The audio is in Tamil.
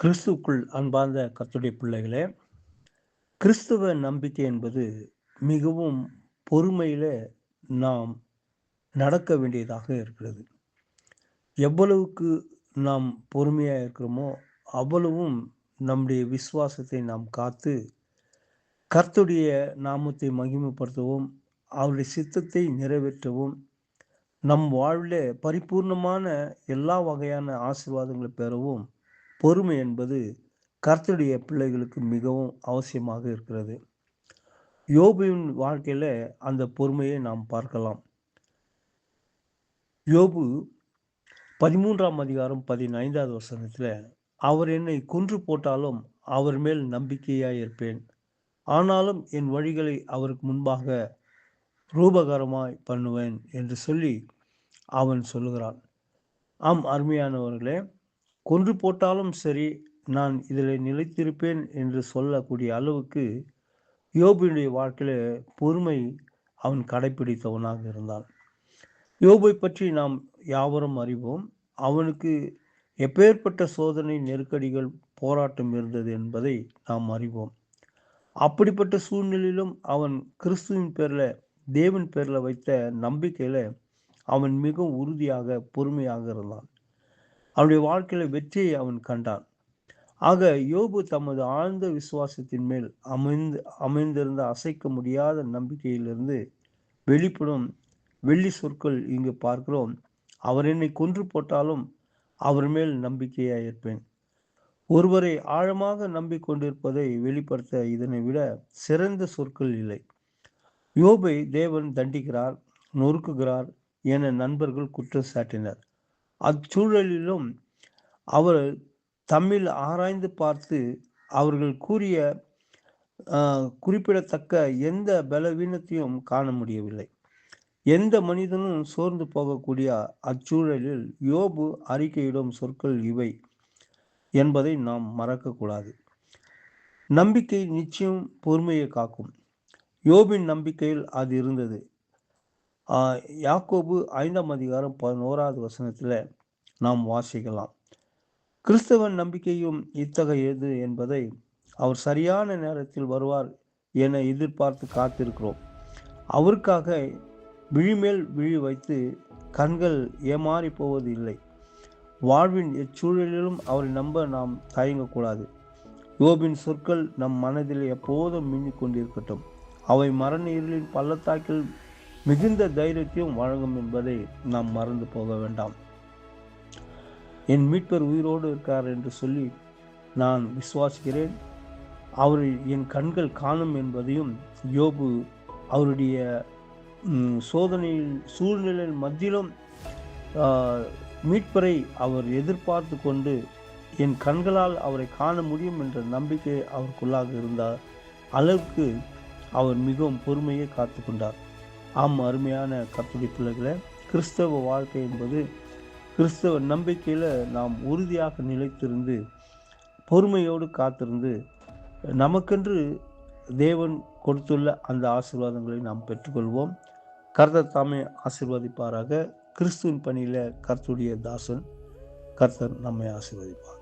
கிறிஸ்துவுக்குள் அன்பார்ந்த கர்த்தருடைய பிள்ளைகளே, கிறிஸ்துவ நம்பிக்கை என்பது மிகவும் பொறுமையில நாம் நடக்க வேண்டியதாக இருக்கிறது. எவ்வளவுக்கு நாம் பொறுமையா இருக்கிறோமோ, அவ்வளவும் நம்முடைய விசுவாசத்தை நாம் காத்து, கர்த்தருடைய நாமத்தை மகிமைப்படுத்தவும், அவருடைய சித்தத்தை நிறைவேற்றவும், நம் வாழ்விலே பரிபூர்ணமான எல்லா வகையான ஆசீர்வாதங்களை பெறவும், பொறுமை என்பது கர்த்தருடைய பிள்ளைகளுக்கு மிகவும் அவசியமாக இருக்கிறது. யோபுவின் வாழ்க்கையில அந்த பொறுமையை நாம் பார்க்கலாம். யோபு 13ஆம் அதிகாரம் 15வது வசனத்தில, அவர் என்னை கொன்று போட்டாலும் அவர் மேல் நம்பிக்கையாய் இருப்பேன். ஆனாலும் என் வழிகளை அவருக்கு முன்பாக ரூபகரமாய் பண்ணுவேன் என்று சொல்லி அவன் சொல்லுகிறான். ஆம் அருமையானவர்களே, கொன்று போட்டாலும் சரி, நான் இதில் நிலைத்திருப்பேன் என்று சொல்லக்கூடிய அளவுக்கு யோபுடைய வாழ்க்கையில பொறுமை அவன் கடைப்பிடித்தவனாக இருந்தான். யோபை பற்றி நாம் யாவரும் அறிவோம். அவனுக்கு எப்பேற்பட்ட சோதனை, நெருக்கடிகள், போராட்டம் இருந்தது என்பதை நாம் அறிவோம். அப்படிப்பட்ட சூழ்நிலையிலும் அவன் கிறிஸ்துவின் பேரில், தேவன் பேரில் வைத்த நம்பிக்கையில அவன் மிகவும் உறுதியாக, பொறுமையாக இருந்தான். அவனுடைய வாழ்க்கையில வெற்றியை அவன் கண்டான். ஆக யோபு தமது ஆழ்ந்த விசுவாசத்தின் மேல் அமைந்திருந்த அசைக்க முடியாத நம்பிக்கையிலிருந்து வெளிப்படும் வெள்ளி சொற்கள் இங்கு பார்க்கிறோம். அவர் என்னை கொன்று போட்டாலும் அவர் மேல் நம்பிக்கையாய் இருப்பேன். ஒருவரை ஆழமாக நம்பிக்கொண்டிருப்பதை வெளிப்படுத்த இதனை விட சிறந்த சொற்கள் இல்லை. யோபை தேவன் தண்டிக்கிறார், நொறுக்குகிறார் என நண்பர்கள் குற்றம் சாட்டினர். அச்சூழலிலும் அவர் தம்மில் ஆராய்ந்து பார்த்து அவர்கள் கூறிய குறிப்பிடத்தக்க எந்த பலவீனத்தையும் காண முடியவில்லை. எந்த மனிதனும் சோர்ந்து போகக்கூடிய அச்சூழலில் யோபு அறிக்கையிடும் சொற்கள் இவை என்பதை நாம் மறக்கக்கூடாது. நம்பிக்கை நிச்சயம் பொறுமையை காக்கும். யோபின் நம்பிக்கையில் அது இருந்தது. யாக்கோபு 5ஆம் அதிகாரம் 11வது வசனத்தில் நாம் வாசிக்கலாம். கிறிஸ்தவன் நம்பிக்கையும் இத்தகையது என்பதை அவர் சரியான நேரத்தில் வருவார் என எதிர்பார்த்து காத்திருக்கிறோம். அவருக்காக விழிமேல் விழி வைத்து கண்கள் ஏமாறி போவது இல்லை. வாழ்வின் எச்சூழலிலும் அவரை நம்ப நாம் தயங்கக்கூடாது. யோபின் சொற்கள் நம் மனதில் எப்போதும் மின்னிக் கொண்டிருக்கட்டும். அவை மரண இருளின் பள்ளத்தாக்கில் மிகுந்த தைரியத்தையும் வழங்கும் என்பதை நாம் மறந்து போக வேண்டாம். என் மீட்பர் உயிரோடு இருக்கார் என்று சொல்லி நான் விசுவாசிக்கிறேன். அவரை என் கண்கள் காணும் என்பதையும் யோபு அவருடைய சோதனையில் சூழ்நிலையில் மத்தியிலும் மீட்பரை அவர் எதிர்பார்த்து கொண்டு என் கண்களால் அவரை காண முடியும் என்ற நம்பிக்கை அவருக்குள்ளாக இருந்தார் அளவுக்கு அவர் மிகவும் பொறுமையை காத்து கொண்டார். ஆம் அருமையான கர்த்தருடைய பிள்ளைகளே, கிறிஸ்தவ வாழ்க்கை என்பது கிறிஸ்தவ நம்பிக்கையில் நாம் உறுதியாக நிலைத்திருந்து பொறுமையோடு காத்திருந்து நமக்கென்று தேவன் கொடுத்துள்ள அந்த ஆசீர்வாதங்களை நாம் பெற்றுக்கொள்வோம். கர்த்தர் தாமே ஆசீர்வதிப்பாராக. கிறிஸ்துவின் பணியில் கர்த்தருடைய தாசன். கர்த்தர் நம்மை ஆசீர்வதிப்பார்.